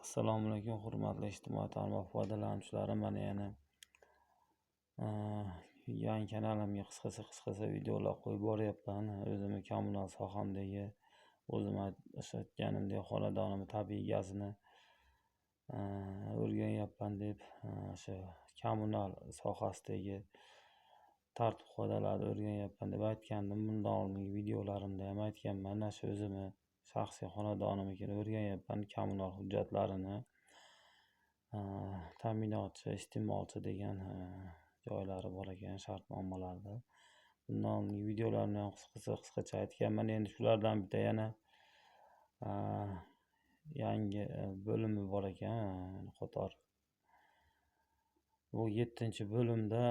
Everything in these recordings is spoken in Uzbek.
Assalomu alaykum, hurmatli ijtimoiy tarmoq foydalanuvchilari. Mana yana yangi kanalimga qisqacha videolar qo'yib boryapman. O'zimni kommunal sohamdagi, o'zim aytganimdek xonadonimni tabiiy gazini o'rganyapman deb, o'sha kommunal sohasidagi tartib-qoidalarni o'rganyapman deb aytgandim. Bundan oldingi videolarimda ham aytganman. Shu o'zimni shaxsiy xonadonimnikini o'rganyapman. Kommunal hujjatlarini, ta'minotchi, iste'molchi degan joylari bor ekan, shartnomalarda. Bundan oldingi videolarimda ham qisqacha aytganman. Endi shulardan bitta yana yangi bo'limi bor ekan, qator. Bu 7-bo'limda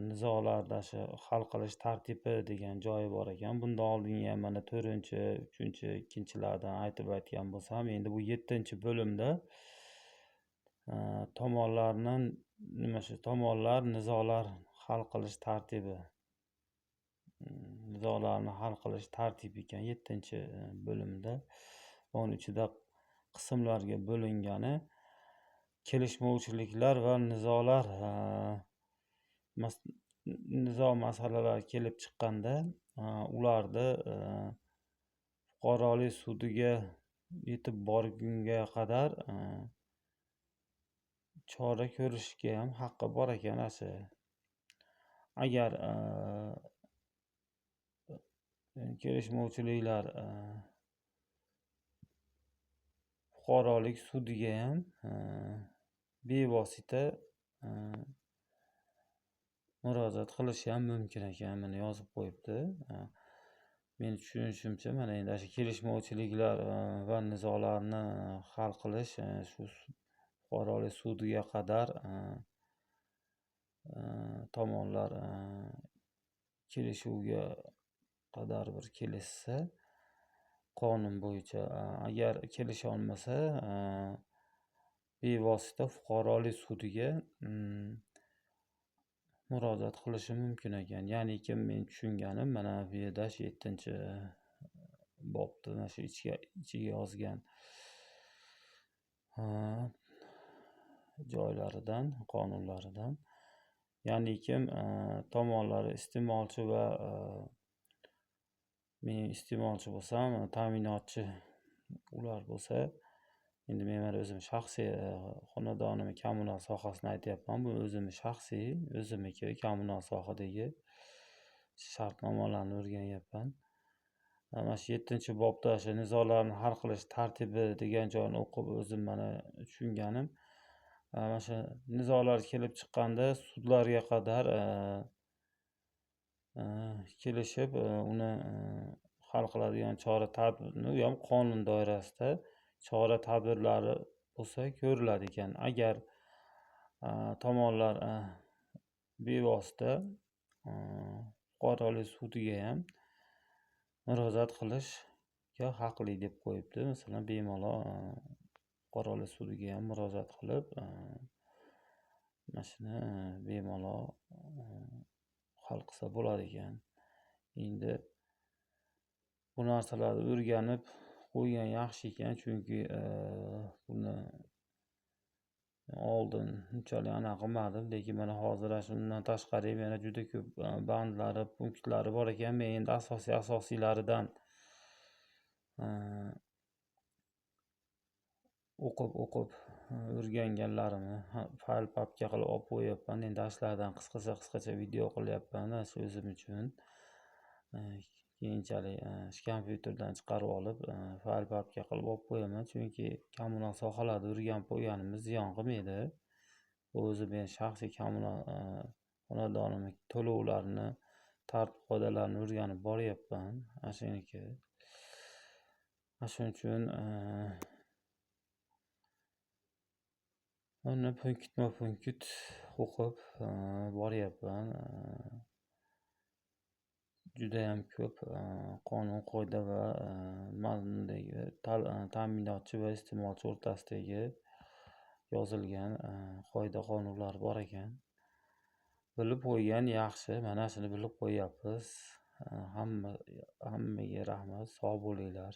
nizolarda shu hal qilish tartibi degan joyi bor ekan. Bundan oldingi ham mana 4-chi, 3-chi, 2-chilardan aytgan bo'lsam, endi bu 7-bo'limda tomonlar nizolar hal qilish tartibi. Nizolarni hal qilish tartibi ekan 7-bo'limda. Onun ichida qismlarga bo'lingani kelishmovchiliklar va nizolar, nizo masalalari kelib chiqqanda ularni fuqarolik sudiga yetib borgunga qadar chora ko'rishga ham haqqi bor ekan. Agar kelishmovchiliklar fuqarolik sudiga ham bevosita murojaat qilishi ham mumkin ekan. Mana yozib qo'yibdi. Men tushunishimcha, mana endi shu kelishmovchiliklar va nizolarni hal qilish shu fuqarolik sudiga qadar tomonlar kelishuvga qadar bir kelishsa, qonun bo'yicha, agar kelisha olmasa, bevosita fuqarolik sudiga murojaat qilishi mumkin ekan. Ya'ni men tushunganim, mana bu yerda 7-bobda mana shu ichiga yozgan joylaridan, qonunlaridan, ya'ni tomonlar iste'molchi va men iste'molchi bo'lsam, ta'minotchi ular bo'lsa, endi men mana o'zim shaxsiy xonadonimni kommunal sohasini aytyapman. Bu o'zimni shaxsiy, o'zimniki kommunal sohadagi shartnomalarni o'rganyapman. Mana shu 7-bobda o'sha nizolarni hal qilish tartibi degan joyni o'qib o'zim mana tushunganim, mana shu nizolar kelib chiqqanda sudlarga qadar kelishib, uni hal qiladigan chora-tadbirni, u ham qonun doirasida chora-tadbirlari bo'lsa ko'riladi ekan. Agar tomonlar bevosita fuqarolik sudiga ham murojaat qilishga haqli deb qo'yibdi. Masalan, bemalol fuqarolik sudiga ham murojaat qilib, mana shuni bemalol hal qilsa bo'lar ekan. Endi bu narsalarni o'rganib qo'ygan yaxshi ekan, chunki buni oldin unchalik anaqa qilmadim, lekin mana hozir shundan tashqari yana juda ko'p bandlari, punktlari bor ekan. Men endi asosiylaridan o'qib o'rganganlarimni fayl papka qilib olib qo'yyapman. Endi shulardan qisqacha video qilyapman shu o'zim uchun. Keyinchalik kompyuterdan chiqarib olib fayl papka qilib olib qo'yaman, chunki kommunal sohalarni o'rganib qo'yganimiz ziyon qilmaydi. Bu o'zim men shaxsiy kommunal xonadonimni to'lovlarini, tartib-qoidalarini o'rganib boryapman. Shuniki. Shuning uchun uni punktma-punkt o'qib boryapman. Juda ham ko'p qonun-qoida va mazmundagi ta'minotchi va iste'molchi o'rtasidagi yozilgan qoida-qonunlar bor ekan. Bilib qo'ygan yaxshi. Mana shuni bilib qo'yapmiz. Hammaga rahmat, sog' bo'linglar.